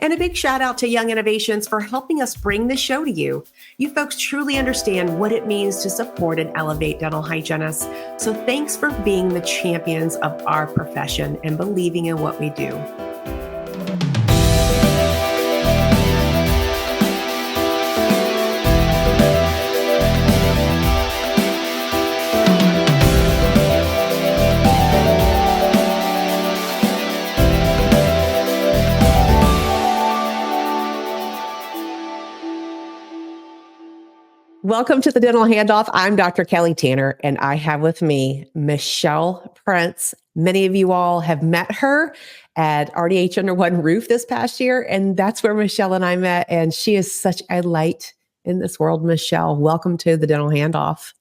And a big shout out to Young Innovations for helping us bring this show to you. You folks truly understand what it means to support and elevate dental hygienists. So thanks for being the champions of our profession and believing in what we do. Welcome to the Dental Handoff. I'm Dr. Kelly Tanner, and I have with me Michelle Prince. Many of you all have met her at RDH Under One Roof this past year, and that's where Michelle and I met, and she is such a light in this world. Michelle, welcome to the Dental Handoff.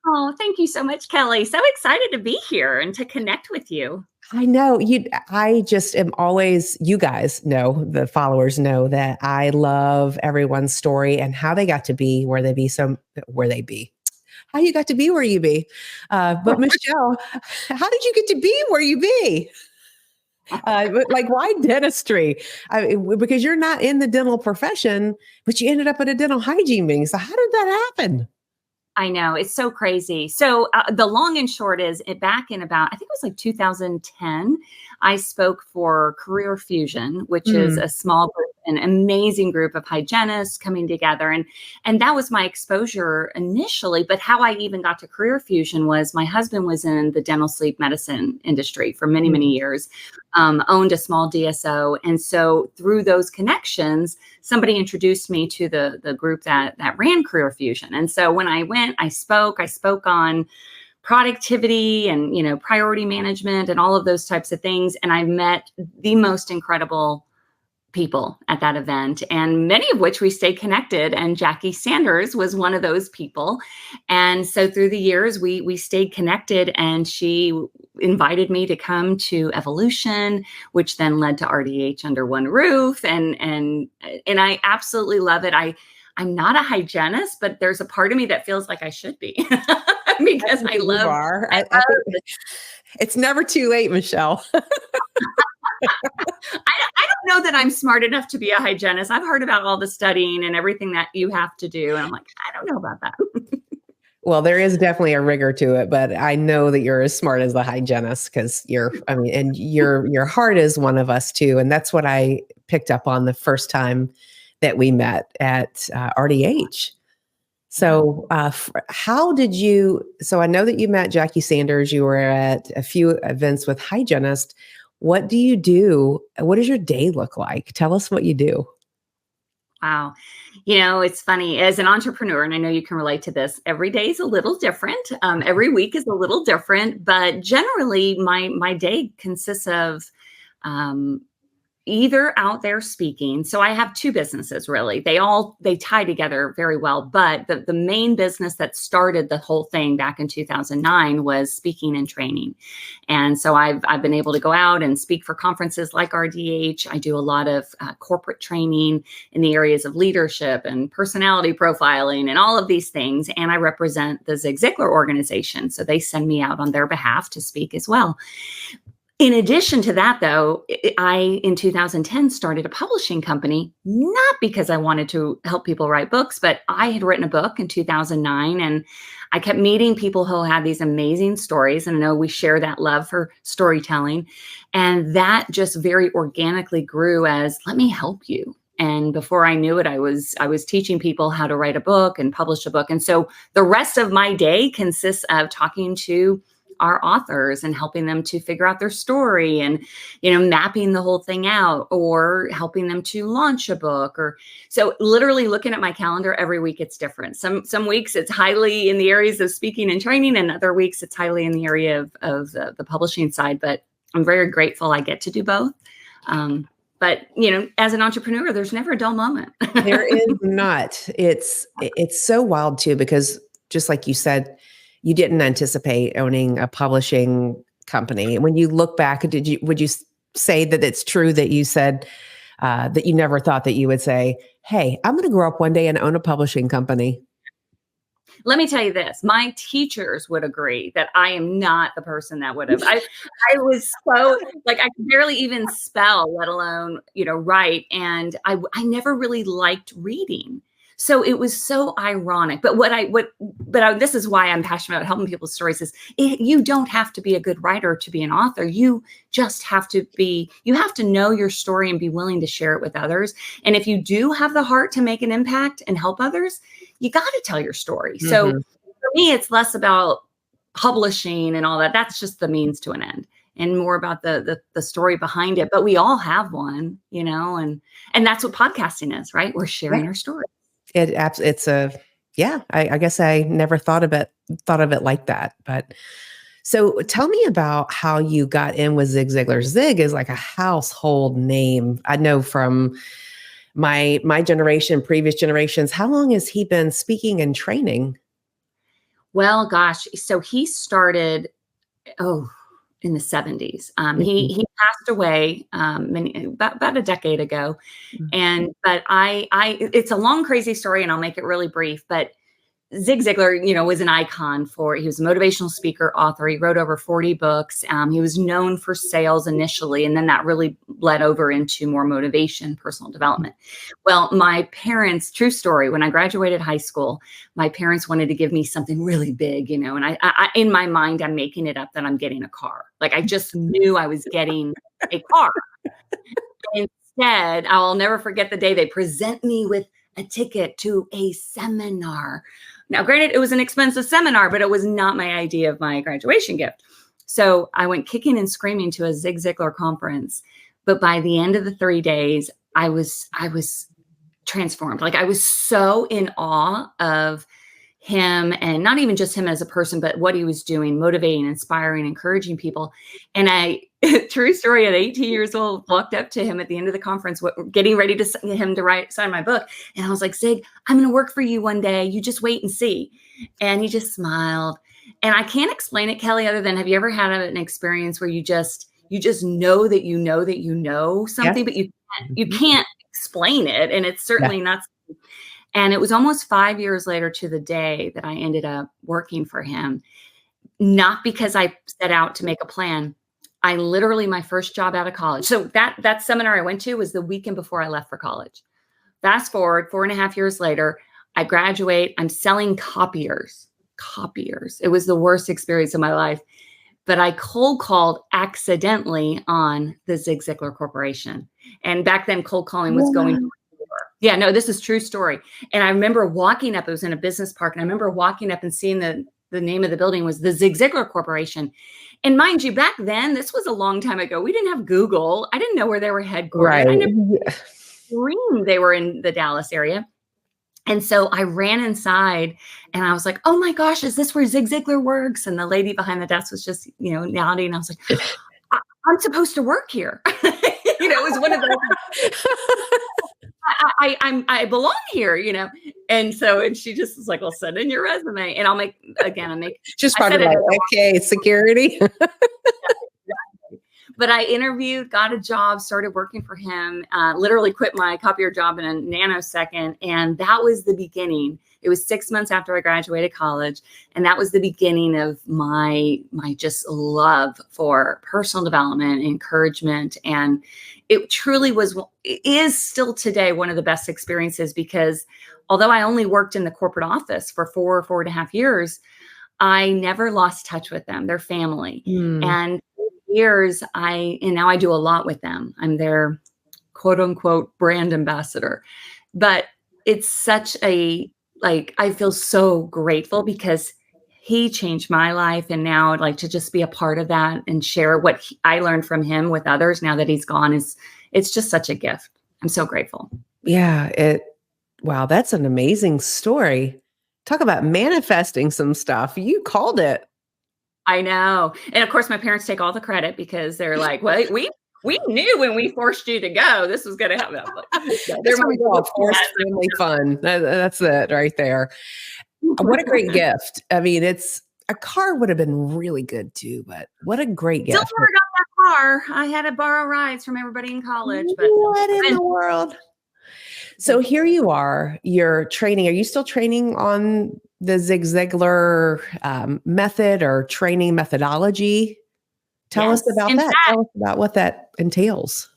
Oh, thank you so much, Kelly. So excited to be here and to connect with you. I know I just am always, you guys know, the followers know that I love everyone's story and how they got to be where they be, how you got to be where you be. But Michelle, how did you get to be where you be? Like, why dentistry? Because you're not in the dental profession, but you ended up at a dental hygiene meeting. So how did that happen? I know, it's so crazy. So the long and short is back in about, I think it was like 2010, I spoke for Career Fusion, which is a small group, an amazing group of hygienists coming together. And that was my exposure initially. But how I even got to Career Fusion was my husband was in the dental sleep medicine industry for many, many years, owned a small DSO. And so through those connections, somebody introduced me to the group that ran Career Fusion. And so when I went, I spoke on productivity and, priority management and all of those types of things. And I met the most incredible people at that event, and many of which we stayed connected. And Jackie Sanders was one of those people. And so through the years, we stayed connected, and she invited me to come to Evolution, which then led to RDH Under One Roof. And I absolutely love it. I'm not a hygienist, but there's a part of me that feels like I should be because I love it. It's never too late, Michelle. I don't know that I'm smart enough to be a hygienist. I've heard about all the studying and everything that you have to do. And I'm like, I don't know about that. Well, there is definitely a rigor to it, but I know that you're as smart as the hygienist because your heart is one of us too. And that's what I picked up on the first time that we met at RDH. So so I know that you met Jackie Sanders, you were at a few events with hygienists. What do you do? What does your day look like? Tell us what you do. Wow. It's funny as an entrepreneur, and I know you can relate to this. Every day is a little different. Every week is a little different, but generally my day consists of either out there speaking. So I have two businesses, really. They tie together very well. But the main business that started the whole thing back in 2009 was speaking and training. And so I've been able to go out and speak for conferences like RDH. I do a lot of corporate training in the areas of leadership and personality profiling and all of these things. And I represent the Zigler organization. So they send me out on their behalf to speak as well. In addition to that, though, I, in 2010, started a publishing company, not because I wanted to help people write books, but I had written a book in 2009, and I kept meeting people who had these amazing stories. And I know we share that love for storytelling. And that just very organically grew as, let me help you. And before I knew it, I was teaching people how to write a book and publish a book. And so the rest of my day consists of talking to our authors and helping them to figure out their story and, mapping the whole thing out, or helping them to launch a book. Or so literally looking at my calendar every week, it's different. Some weeks it's highly in the areas of speaking and training, and other weeks it's highly in the area of the publishing side. But I'm very grateful I get to do both. But, as an entrepreneur, there's never a dull moment. There is not. It's so wild too, because just like you said, you didn't anticipate owning a publishing company. When you look back, would you say that it's true that you said that you never thought that you would say, hey, I'm going to grow up one day and own a publishing company? Let me tell you this, my teachers would agree that I am not the person that would have. I was so like, I could barely even spell, let alone, write. And I never really liked reading. So it was so ironic. But this is why I'm passionate about helping people's stories is you don't have to be a good writer to be an author. You just have to know your story and be willing to share it with others. And if you do have the heart to make an impact and help others, you got to tell your story. Mm-hmm. So for me, it's less about publishing and all that. That's just the means to an end, and more about the story behind it. But we all have one, and that's what podcasting is, right? We're sharing our story. I guess I never thought of it like that. But so tell me about how you got in with Zig Ziglar. Zig is like a household name. I know from my generation, previous generations. How long has he been speaking and training? Well, gosh, so he started, in the 70s. He passed away about a decade ago. Mm-hmm. But it's a long, crazy story, and I'll make it really brief. But Zig Ziglar, was an icon he was a motivational speaker, author. He wrote over 40 books. He was known for sales initially, and then that really bled over into more motivation, personal development. Well, my parents, true story, when I graduated high school, my parents wanted to give me something really big, and I in my mind, I'm making it up that I'm getting a car. Like I just knew I was getting a car. Instead, I'll never forget the day they present me with a ticket to a seminar. Now, granted, it was an expensive seminar, but it was not my idea of my graduation gift. So I went kicking and screaming to a Zig Ziglar conference. But by the end of the 3 days, I was transformed. Like I was so in awe of him, and not even just him as a person, but what he was doing, motivating, inspiring, encouraging people. And true story, at 18 years old, walked up to him at the end of the conference, getting ready to sign my book. And I was like, Zig, I'm going to work for you one day. You just wait and see. And he just smiled. And I can't explain it, Kelly, other than, have you ever had an experience where you just know that you know something, but you can't explain it. And it's certainly not. And it was almost 5 years later to the day that I ended up working for him, not because I set out to make a plan. I literally, my first job out of college. So that seminar I went to was the weekend before I left for college. Fast forward 4.5 years later, I graduate. I'm selling copiers. It was the worst experience of my life. But I cold called accidentally on the Zig Ziglar Corporation. And back then, cold calling was going. Yeah, no, this is true story. And I remember walking up, it was in a business park, and I remember walking up and seeing the name of the building was the Zig Ziglar Corporation. And mind you, back then, this was a long time ago. We didn't have Google. I didn't know where they were headquartered. Right. I never dreamed they were in the Dallas area. And so I ran inside and I was like, oh my gosh, is this where Zig Ziglar works? And the lady behind the desk was just, nodding. And I was like, I'm supposed to work here. It was one of those. I belong here, and she just was like, well, send in your resume and I'll make just part of like, okay, security. But I interviewed, got a job, started working for him, literally quit my copier job in a nanosecond. And that was the beginning. It was 6 months after I graduated college. And that was the beginning of my just love for personal development, encouragement. And it truly is still today one of the best experiences, because although I only worked in the corporate office for 4.5 years, I never lost touch with them, their family. And years, now I do a lot with them. I'm their quote unquote brand ambassador. But it's such I feel so grateful because he changed my life. And now I'd like to just be a part of that and share what I learned from him with others now that he's gone. It's just such a gift. I'm so grateful. Yeah. Wow, that's an amazing story. Talk about manifesting some stuff. You called it. I know. And of course, my parents take all the credit because they're like, well, we knew when we forced you to go, this was going to happen. They're forced family fun. That's it right there. What a great gift. I mean, a car would have been really good too, but what a great gift. Still never got that car. I had to borrow rides from everybody in college. But what in the world? So here you are, you're training. Are you still training on the Zig Ziglar method or training methodology. Tell us Yes. about In that. fact, Tell us about what that entails.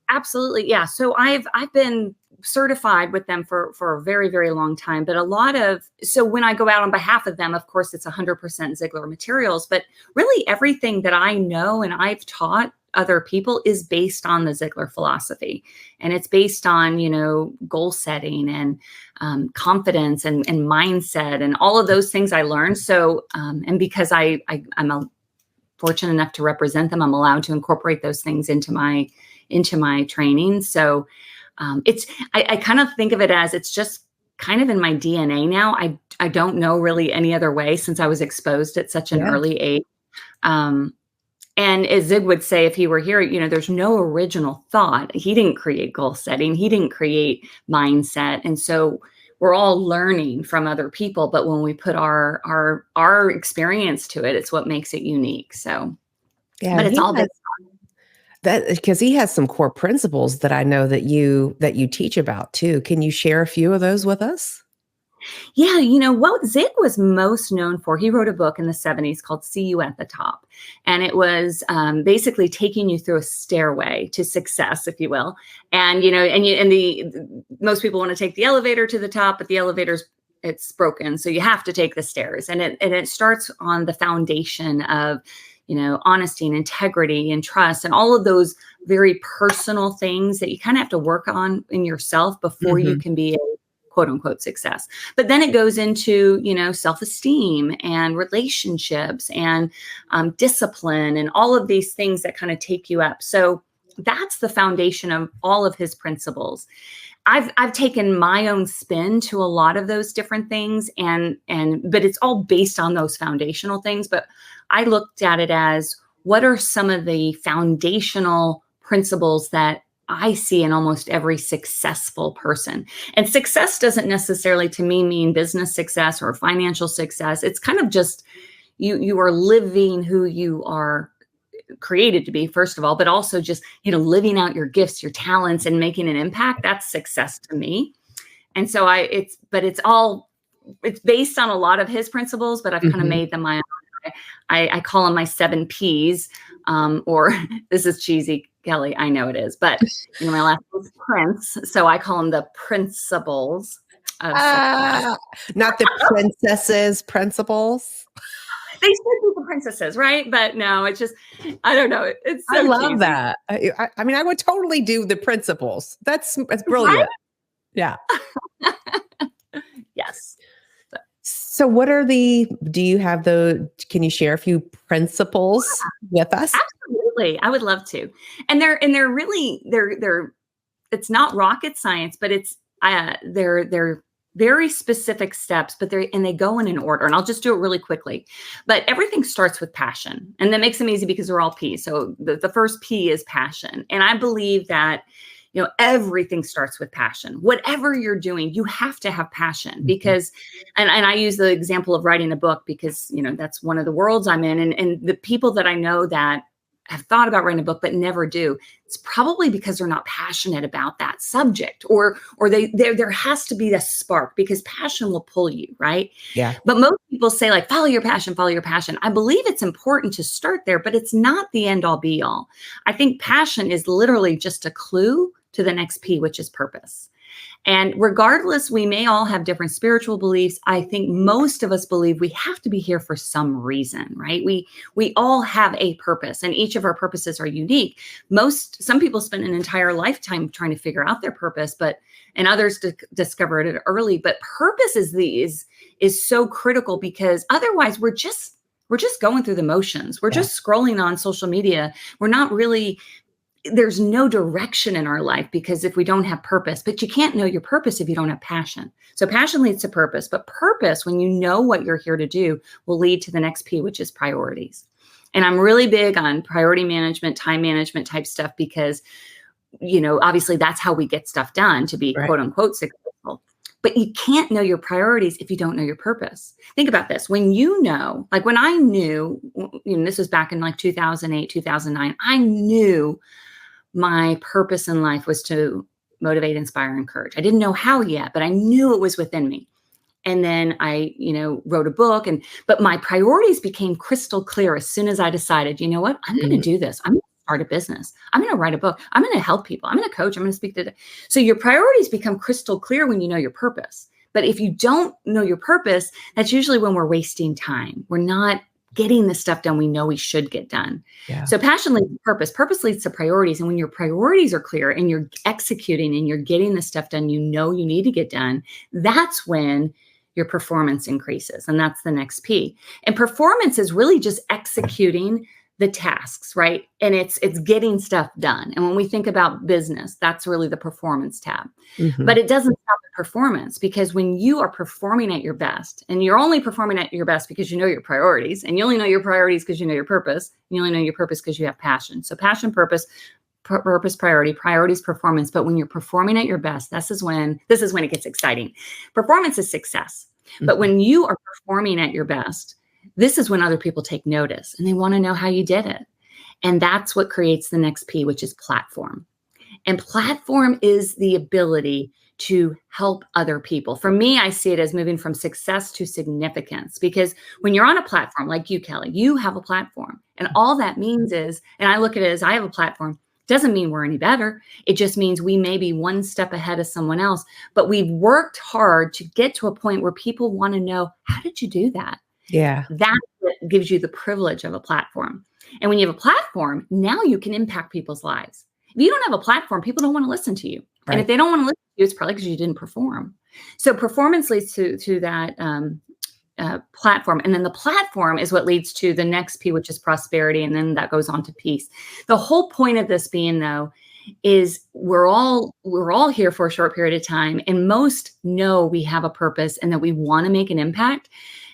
absolutely. Yeah. So I've been certified with them for a very, very long time. But so when I go out on behalf of them, of course, it's 100% Ziglar materials. But really everything that I know and I've taught other people is based on the Ziglar philosophy. And it's based on, goal setting and confidence and mindset and all of those things I learned. So, and because I'm fortunate enough to represent them, I'm allowed to incorporate those things into my training. So I kind of think of it as it's just kind of in my DNA now. I don't know really any other way since I was exposed at such an Yeah. early age. And as Zig would say, if he were here, there's no original thought. He didn't create goal setting. He didn't create mindset. And so we're all learning from other people. But when we put our experience to it, it's what makes it unique. So, Yeah. but And it's he all has been that because he has some core principles that I know that you teach about too. Can you share a few of those with us? Yeah, what Zig was most known for, he wrote a book in the 70s called See You at the Top. And it was basically taking you through a stairway to success, if you will. And, most people want to take the elevator to the top, but the elevator's it's broken. So you have to take the stairs. And it starts on the foundation of, honesty and integrity and trust and all of those very personal things that you kind of have to work on in yourself before you can be a quote unquote success. But then it goes into, self-esteem and relationships and discipline and all of these things that kind of take you up. So that's the foundation of all of his principles. I've taken my own spin to a lot of those different things but it's all based on those foundational things. But I looked at it as what are some of the foundational principles that I see in almost every successful person. And success doesn't necessarily to me mean business success or financial success. It's kind of just you are living who you are created to be, first of all, but also just, living out your gifts, your talents and making an impact. That's success to me. And so it's based on a lot of his principles, but I've kind of made them my own. I call them my 7 Ps, or this is cheesy, Kelly. I know it is, but my last name is Prince, so I call them the principles of success. Not the princesses principles. They should be the princesses, right? But no, it's just I don't know. It's so I love cheesy. that. I mean, I would totally do the principles. That's brilliant. Right? Yeah. Yes. So can you share a few principles with us? Absolutely. I would love to. And they're really, it's not rocket science, but they're very specific steps, but they go in an order, and I'll just do it really quickly. But everything starts with passion, and that makes them easy because they're all P. So the first P is passion. And I believe that, everything starts with passion. Whatever you're doing, you have to have passion because, and I use the example of writing a book because, that's one of the worlds I'm in. And the people that I know that have thought about writing a book, but never do, it's probably because they're not passionate about that subject or there has to be a spark because passion will pull you. Right. Yeah. But most people say like, follow your passion, follow your passion. I believe it's important to start there, but it's not the end all be all. I think passion is literally just a clue to the next P, which is purpose. And regardless, we may all have different spiritual beliefs. I think most of us believe we have to be here for some reason, right? We all have a purpose, and each of our purposes are unique. Some people spend an entire lifetime trying to figure out their purpose, and others discover it early. But purpose is so critical because otherwise we're just going through the motions. We're just scrolling on social media. We're not really. There's no direction in our life because if we don't have purpose, but you can't know your purpose if you don't have passion. So passion leads to purpose, but purpose, when you know what you're here to do, will lead to the next P, which is priorities. And I'm really big on priority management, time management type stuff because, obviously that's how we get stuff done to be quote unquote successful. But you can't know your priorities if you don't know your purpose. Think about this. When when I knew, this was back in like 2008, 2009, I knew my purpose in life was to motivate, inspire, encourage. I didn't know how yet, but I knew it was within me. And then I, wrote a book, but my priorities became crystal clear as soon as I decided, you know what, I'm going to do this. I'm going to start a business. I'm going to write a book. I'm going to help people. I'm going to coach. I'm going to speak to. So your priorities become crystal clear when you know your purpose. But if you don't know your purpose, that's usually when we're wasting time. We're not getting the stuff done we know we should get done. Yeah. So passion leads to purpose. Purpose leads to priorities. And when your priorities are clear and you're executing and you're getting the stuff done you know you need to get done, that's when your performance increases. And that's the next P. And performance is really just executing the tasks, right? And it's getting stuff done. And when we think about business, that's really the performance tab. But it doesn't stop at performance, because when you are performing at your best, and you're only performing at your best because you know your priorities, and you only know your priorities because you know your purpose, and you only know your purpose because you have passion. So passion, purpose, priorities, performance. But when you're performing at your best, this is when it gets exciting. Performance is success. But when you are performing at your best, this is when other people take notice and they want to know how you did it. And that's what creates the next P, which is platform. And platform is the ability to help other people. For me, I see it as moving from success to significance, because when you're on a platform like you, Kelly, you have a platform. And all that means is, and I look at it as I have a platform, doesn't mean we're any better. It just means we may be one step ahead of someone else, but we've worked hard to get to a point where people want to know, how did you do that? Yeah. That's what gives you the privilege of a platform. And when you have a platform, now you can impact people's lives. If you don't have a platform, people don't want to listen to you. Right. And if they don't want to listen to you, it's probably because you didn't perform. So performance leads to that platform. And then the platform is what leads to the next P, which is prosperity. And then that goes on to peace. The whole point of this being, though, is we're all here for a short period of time. And most know we have a purpose and that we want to make an impact.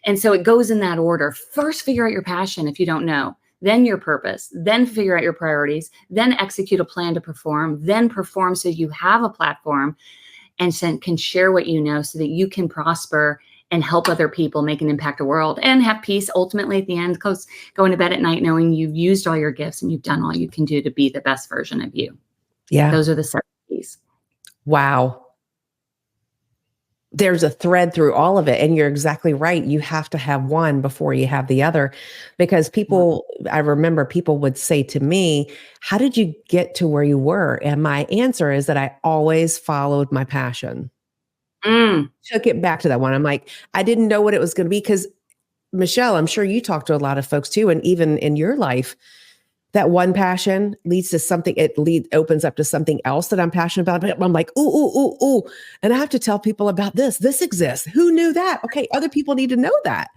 And so it goes in that order. First, figure out your passion if you don't know. Then your purpose, then figure out your priorities, then execute a plan to perform, then perform so you have a platform and can share what you know so that you can prosper and help other people make an impact on the world and have peace ultimately at the end, going to bed at night knowing you've used all your gifts and you've done all you can do to be the best version of you. Yeah. Those are the 7 Ps. Wow. There's a thread through all of it. And you're exactly right. You have to have one before you have the other, because I remember people would say to me, how did you get to where you were? And my answer is that I always followed my passion. Took it back to that one. I'm like, I didn't know what it was going to be, because Michelle, I'm sure you talk to a lot of folks too. And even in your life, that one passion leads to something, opens up to something else that I'm passionate about. But I'm like, ooh. And I have to tell people about this. This exists. Who knew that? Okay. Other people need to know that.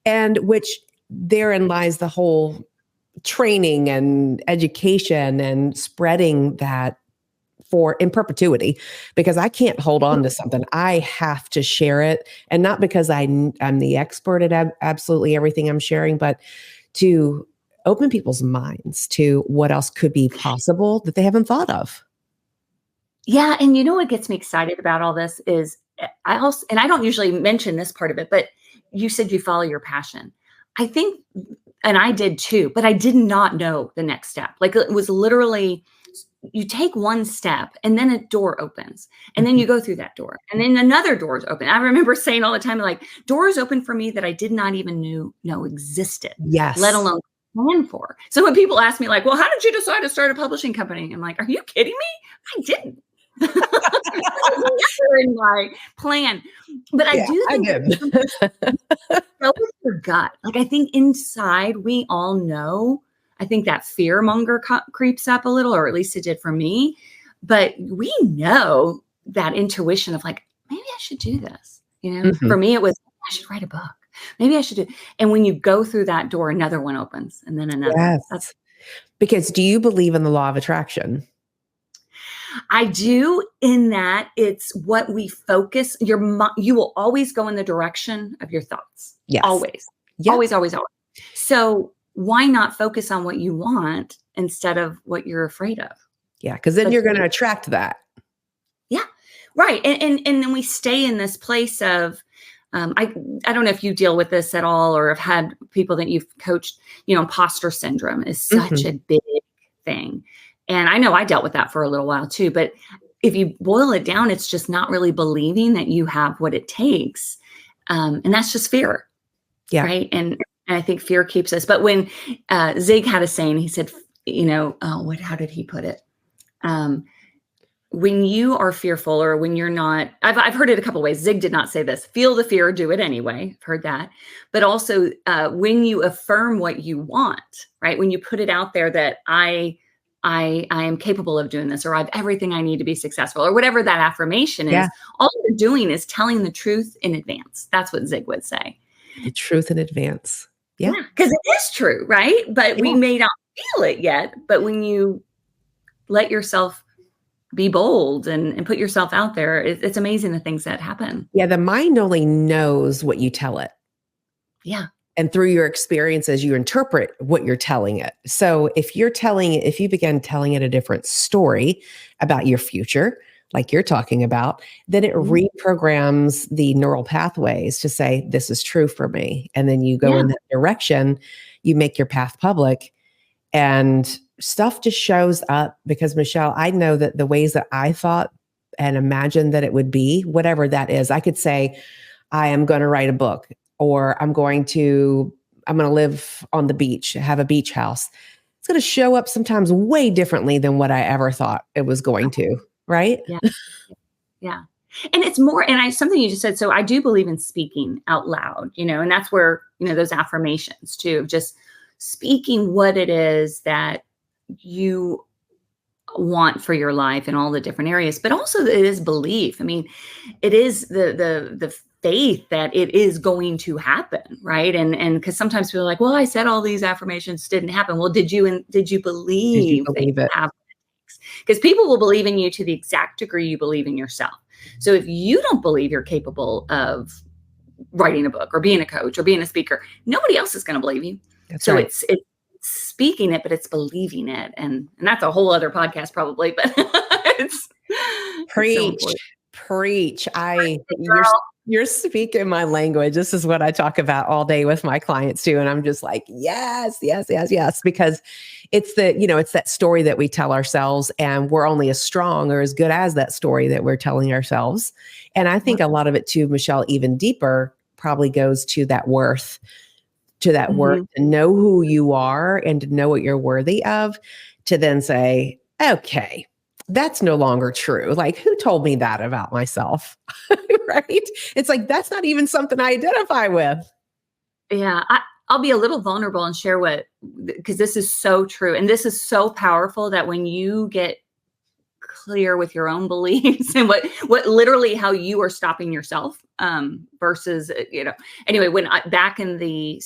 And which therein lies the whole training and education and spreading that in perpetuity, because I can't hold on to something. I have to share it. And not because I'm the expert at absolutely everything I'm sharing, but to open people's minds to what else could be possible that they haven't thought of. Yeah. And you know what gets me excited about all this is I don't usually mention this part of it, but you said you follow your passion. I think, and I did too, but I did not know the next step. Like, it was literally, you take one step and then a door opens and then you go through that door and then another door is open. I remember saying all the time, like, doors open for me that I did not even know existed, yes, let alone plan for. So when people ask me, like, well, how did you decide to start a publishing company? I'm like, are you kidding me? I didn't. Never in my plan. But I do think go with your gut. Like, I think inside we all know. I think that fear monger creeps up a little, or at least it did for me. But we know that intuition of, like, maybe I should do this. For me, it was, I should write a book. Maybe I should do. And when you go through that door, another one opens and then another. Yes. Because do you believe in the law of attraction? I do, in that it's what we focus. You will always go in the direction of your thoughts. Yes. Always. Yep. Always. So why not focus on what you want instead of what you're afraid of? Yeah. Because then you're going to attract that. Yeah. Right. And then we stay in this place of, I don't know if you deal with this at all or have had people that you've coached, imposter syndrome is such a big thing. And I know I dealt with that for a little while too, but if you boil it down, it's just not really believing that you have what it takes And that's just fear. Yeah. Right. And I think fear keeps us. But when Zig had a saying, he said, how did he put it? When you are fearful, or when you're not, I've heard it a couple ways. Zig did not say this: feel the fear, do it anyway. I've heard that. But also when you affirm what you want, right? When you put it out there that I am capable of doing this, or I have everything I need to be successful, or whatever that affirmation is, all you're doing is telling the truth in advance. That's what Zig would say. The truth in advance. Yeah. Because it is true, right? But we may not feel it yet. But when you let yourself be bold and put yourself out there, it's amazing the things that happen. Yeah. The mind only knows what you tell it. Yeah. And through your experiences, you interpret what you're telling it. So if you begin telling it a different story about your future, like you're talking about, then it reprograms the neural pathways to say, this is true for me. And then you go in that direction, you make your path public, and stuff just shows up. Because Michelle, I know that the ways that I thought and imagined that it would be, whatever that is, I could say, I am going to write a book, or I'm going to live on the beach, have a beach house. It's going to show up sometimes way differently than what I ever thought it was going to. Right? Yeah. Yeah. And it's more, and something you just said. So I do believe in speaking out loud, and that's where, those affirmations too, just speaking what it is that you want for your life in all the different areas, but also it is belief. I mean, it is the faith that it is going to happen. Right. And because sometimes people are like, well, I said all these affirmations didn't happen. Well, did you believe Did you believe it? Because people will believe in you to the exact degree you believe in yourself. So if you don't believe you're capable of writing a book or being a coach or being a speaker, nobody else is going to believe you. That's so right. It's speaking it, but it's believing it. And that's a whole other podcast probably, but it's preach. You're speaking my language. This is what I talk about all day with my clients too. And I'm just like, yes, because it's it's that story that we tell ourselves, and we're only as strong or as good as that story that we're telling ourselves. And I think a lot of it too, Michelle, even deeper, probably goes to that worth, to know who you are and to know what you're worthy of, to then say, okay, that's no longer true. Like, who told me that about myself? Right? It's like, that's not even something I identify with. Yeah. I'll be a little vulnerable and share because this is so true. And this is so powerful that when you get clear with your own beliefs and what literally how you are stopping yourself, versus, anyway, when back in the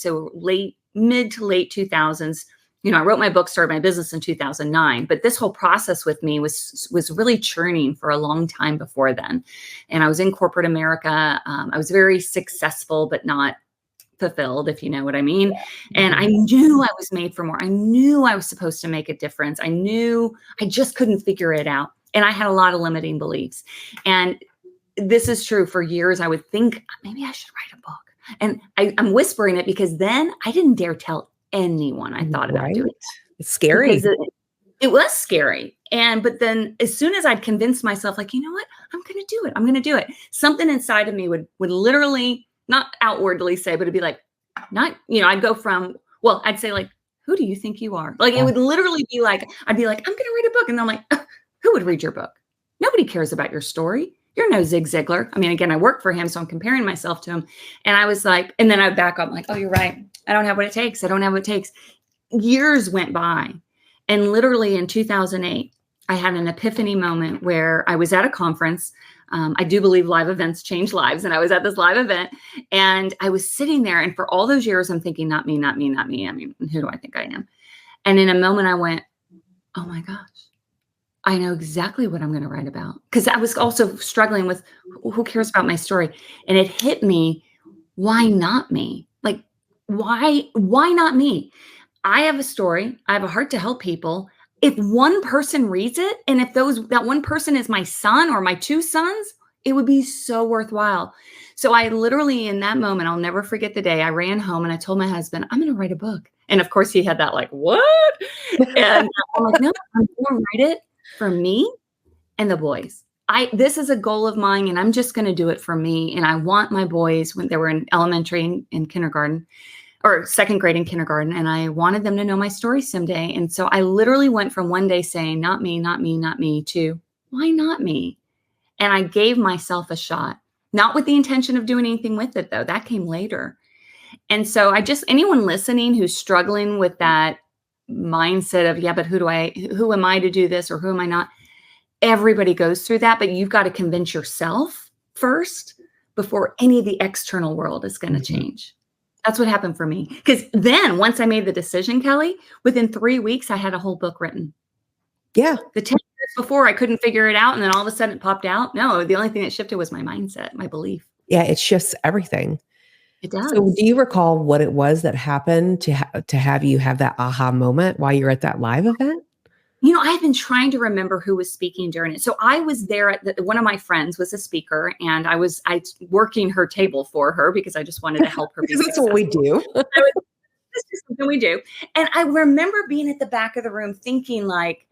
mid to late 2000s, I wrote my book, started my business in 2009, but this whole process with me was really churning for a long time before then. And I was in corporate America. I was very successful, but not fulfilled, if you know what I mean. And I knew I was made for more. I knew I was supposed to make a difference. I knew I just couldn't figure it out. And I had a lot of limiting beliefs. And this is true. For years, I would think maybe I should write a book. And I'm whispering it because then I didn't dare tell anyone I thought about doing it. It's scary. Because it was scary. But then as soon as I'd convinced myself, like, you know what, I'm going to do it. Something inside of me would literally, not outwardly say, but it'd be like, I'd go from, I'd say like, who do you think you are? Like, it would literally be like, I'd be like, I'm going to read a book. And I'm like, who would read your book? Nobody cares about your story. You're no Zig Ziglar. I mean, again, I work for him, so I'm comparing myself to him. And I was like, and then I back up, I'm like, oh, you're right. I don't have what it takes. Years went by. And literally in 2008, I had an epiphany moment where I was at a conference. I do believe live events change lives. And I was at this live event and I was sitting there. And for all those years, I'm thinking, not me, not me, not me. I mean, who do I think I am? And in a moment I went, oh my gosh, I know exactly what I'm going to write about. Because I was also struggling with who cares about my story. And it hit me, why not me? Like, why not me? I have a story. I have a heart to help people. If one person reads it, and if that one person is my son or my two sons, it would be so worthwhile. So I literally, in that moment, I'll never forget the day I ran home and I told my husband, I'm going to write a book. And of course he had that like, what? And I'm like, no, I'm going to write it for me and the boys. this is a goal of mine, and I'm just going to do it for me. And I want my boys, when they were in elementary and kindergarten, or second grade and kindergarten, and I wanted them to know my story someday. And so I literally went from one day saying, not me, not me, not me, to why not me? And I gave myself a shot, not with the intention of doing anything with it, though. That came later. And so anyone listening who's struggling with that mindset of, yeah, but who am I to do this, or who am I not? Everybody goes through that, but you've got to convince yourself first before any of the external world is going to change. That's what happened for me. Because then once I made the decision, Kelly, within 3 weeks, I had a whole book written. Yeah. The 10 years before, I couldn't figure it out. And then all of a sudden it popped out. No, the only thing that shifted was my mindset, my belief. Yeah. It shifts everything. It does. So do you recall what it was that happened to have you have that aha moment while you're at that live event? I've been trying to remember who was speaking during it. So I was there one of my friends was a speaker, and I was working her table for her because I just wanted to help her. Because that's what we do. This is something we do. And I remember being at the back of the room thinking, like,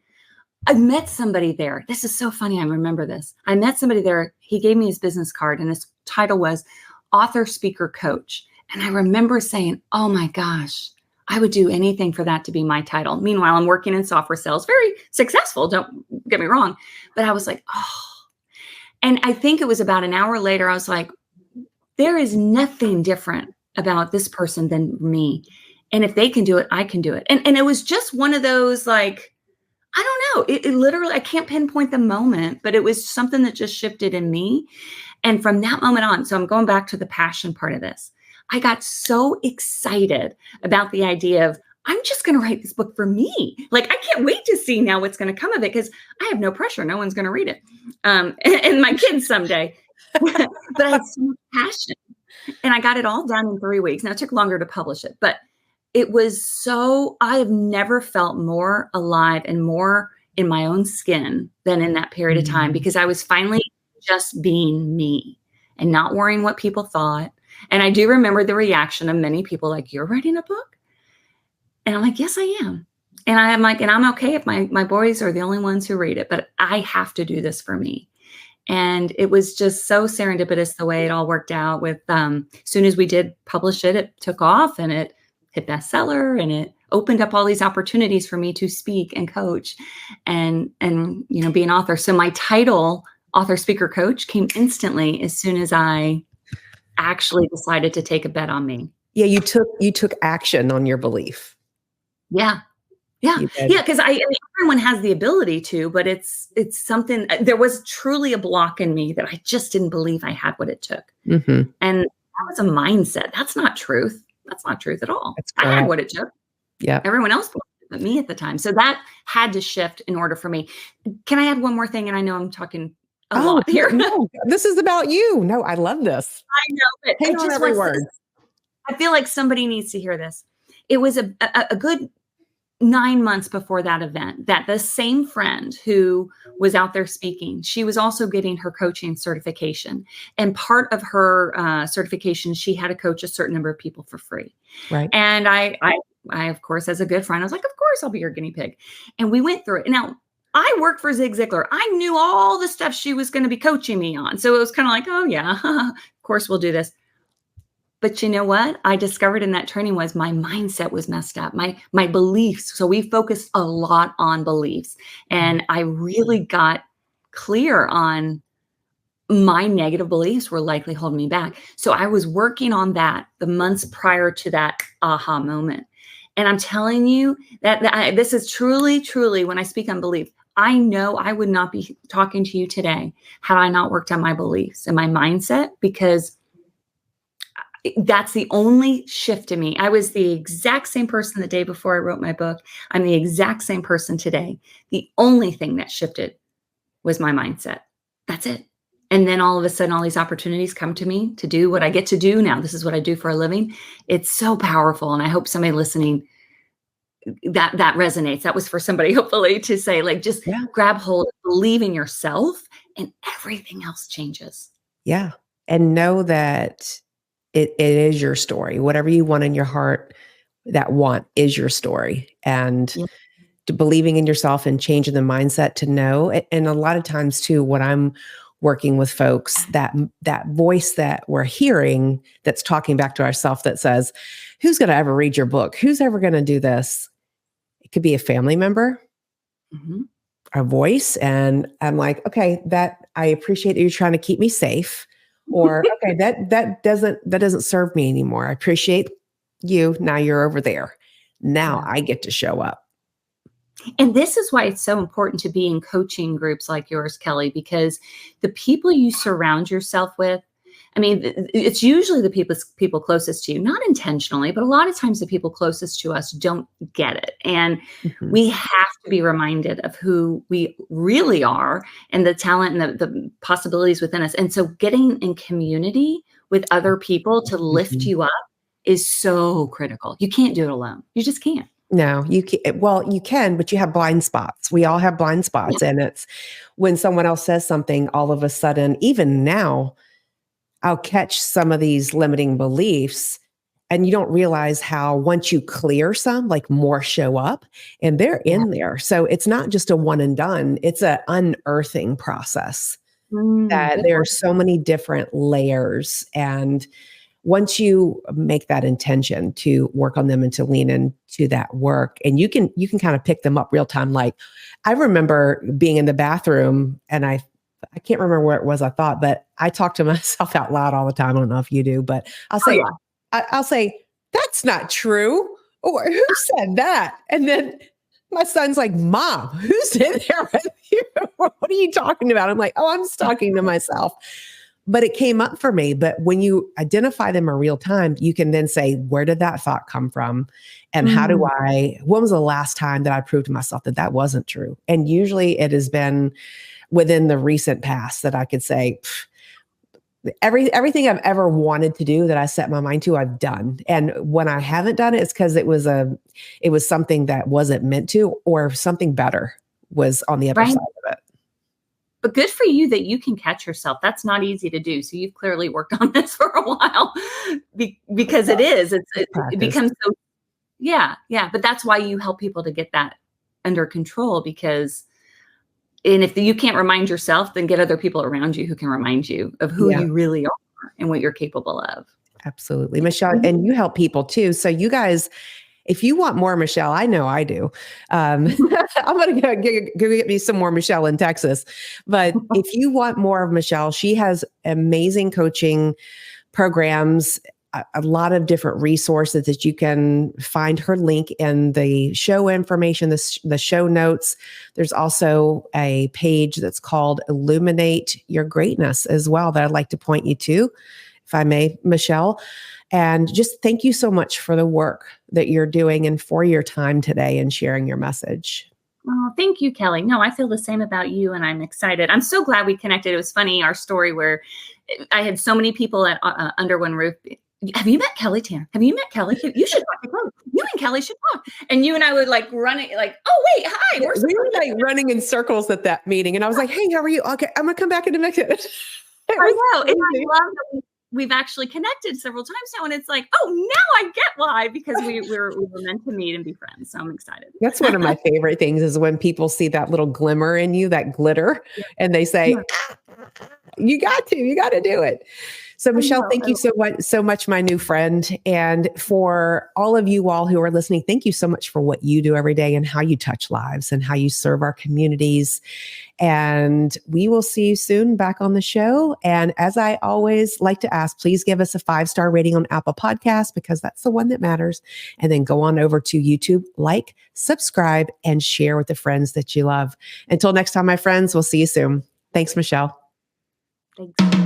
I met somebody there. This is so funny. I remember this. I met somebody there. He gave me his business card, and his title was author, speaker, coach. And I remember saying, oh my gosh, I would do anything for that to be my title. Meanwhile, I'm working in software sales, very successful, don't get me wrong. But I was like, oh. And I think it was about an hour later, I was like, there is nothing different about this person than me. And if they can do it, I can do it. And it was just one of those, like, I don't know. It literally, I can't pinpoint the moment, but it was something that just shifted in me. And from that moment on, so I'm going back to the passion part of this. I got so excited about the idea of, I'm just going to write this book for me. Like, I can't wait to see now what's going to come of it, because I have no pressure. No one's going to read it. And my kids someday. But I had so much passion. And I got it all done in 3 weeks. Now, it took longer to publish it, but it was I have never felt more alive and more in my own skin than in that period of time, because I was finally just being me and not worrying what people thought. And I do remember the reaction of many people, like, you're writing a book? And I'm like, yes, I am. And I'm like, and I'm okay if my boys are the only ones who read it, but I have to do this for me. And it was just so serendipitous the way it all worked out with, as soon as we did publish it, it took off and it hit bestseller, and it opened up all these opportunities for me to speak and coach and be an author. So my title, author, speaker, coach, came instantly as soon as I actually decided to take a bet on me. Yeah, you took action on your belief. Yeah. Because everyone has the ability to, but it's something. There was truly a block in me that I just didn't believe I had what it took, and that was a mindset. That's not truth. That's not truth at all. I had what it took. Yeah, everyone else but me at the time. So that had to shift in order for me. Can I add one more thing? And I know I'm talking a lot here. No, this is about you. No, I love this. I know, but hang on every word. I feel like somebody needs to hear this. It was a good 9 months before that event that the same friend who was out there speaking, she was also getting her coaching certification. And part of her certification, she had to coach a certain number of people for free. Right. And I, of course, as a good friend, I was like, of course, I'll be your guinea pig. And we went through it. Now, I worked for Zigler. I knew all the stuff she was going to be coaching me on. So it was kind of like, oh, yeah, of course, we'll do this. But you know what I discovered in that training was my mindset was messed up, my beliefs. So we focused a lot on beliefs, and I really got clear on my negative beliefs were likely holding me back. So I was working on that the months prior to that aha moment. And I'm telling you that this is truly, truly, when I speak on belief, I know I would not be talking to you today had I not worked on my beliefs and my mindset, because that's the only shift in me. I was the exact same person the day before I wrote my book. I'm the exact same person today. The only thing that shifted was my mindset. That's it. And then all of a sudden, all these opportunities come to me to do what I get to do now. This is what I do for a living. It's so powerful. And I hope somebody listening, that resonates. That was for somebody, hopefully, to say, like, just grab hold, believe in yourself, and everything else changes. Yeah. And know that it is your story. Whatever you want in your heart, that want is your story. And to believing in yourself and changing the mindset to know. And a lot of times too, what I'm working with folks, that voice that we're hearing that's talking back to ourselves that says, who's going to ever read your book? Who's ever going to do this? It could be a family member, Mm-hmm. a voice. And I'm like, okay, that I appreciate that you're trying to keep me safe. Or okay, that doesn't serve me anymore. I appreciate you. Now you're over there. Now Yeah. I get to show up. And this is why it's so important to be in coaching groups like yours, Kelly, because the people you surround yourself with, I mean, it's usually the people closest to you, not intentionally, but a lot of times the people closest to us don't get it. And Mhm. we have to be reminded of who we really are and the talent and the possibilities within us. And so getting in community with other people to lift Mhm. you up is so critical. You can't do it alone. You just can't. No, you can. Well, you can, but you have blind spots. We all have blind Yeah. spots. And it's when someone else says something, all of a sudden, even now, I'll catch some of these limiting beliefs. And you don't realize how once you clear some, like more show up and they're Yeah. in there. So it's not just a one and done, it's an unearthing process that Good there are word. so many different layers. And once you make that intention to work on them and to lean into that work, and you can kind of pick them up real time. Like I remember being in the bathroom and I can't remember where it was I thought, but I talk to myself out loud all the time. I don't know if you do, but I'll Oh, say, yeah. I'll say, that's not true. Or who said that? And then my son's like, Mom, who's in there with you? What are you talking about? I'm like, oh, I'm just talking to myself. But it came up for me. But when you identify them in real time, you can then say, where did that thought come from? And Mm, when was the last time that I proved to myself that that wasn't true? And usually it has been within the recent past that I could say, everything I've ever wanted to do that I set my mind to, I've done. And when I haven't done it, it's because it was something that wasn't meant to, or something better was on the other right. side of it. But good for you that you can catch yourself. That's not easy to do. So you've clearly worked on this for a while because it is. Good It practice. becomes so, yeah, yeah. But that's why you help people to get that under control because, and if you can't remind yourself, then get other people around you who can remind you of who Yeah. you really are and what you're capable of. Absolutely. Michelle, and you help people too. So you guys, if you want more Michelle, I know I do. I'm going to go get me some more Michelle in Texas. But if you want more of Michelle, she has amazing coaching programs, a lot of different resources that you can find her link in the show information, the show notes. There's also a page that's called Illuminate Your Greatness as well that I'd like to point you to, if I may, Michelle. And just thank you so much for the work that you're doing and for your time today and sharing your message. Oh, thank you, Kelly. No, I feel the same about you, and I'm excited. I'm so glad we connected. It was funny, our story where I had so many people at under one roof. Have you met Kelly Tan? Have you met Kelly? You should talk to Kelly. You and Kelly should talk. And you and I would like run it, like, oh wait, hi. We're We were like running in circles at that meeting, and I was like, "Hey, how are you? Okay, I'm gonna come back in a minute." It I was know, and I crazy. love that we've actually connected several times now, and it's like, oh, now I get why because we were meant to meet and be friends. So I'm excited. That's one of my favorite things is when people see that little glimmer in you, that glitter, Yeah, and they say, yeah, you got to do it. So I Michelle, know. thank you so much, my new friend. And for all of you all who are listening, thank you so much for what you do every day and how you touch lives and how you serve our communities. And we will see you soon back on the show. And as I always like to ask, please give us a 5-star rating on Apple Podcasts because that's the one that matters. And then go on over to YouTube, like, subscribe, and share with the friends that you love. Until next time, my friends, we'll see you soon. Thanks, Michelle. Thanks.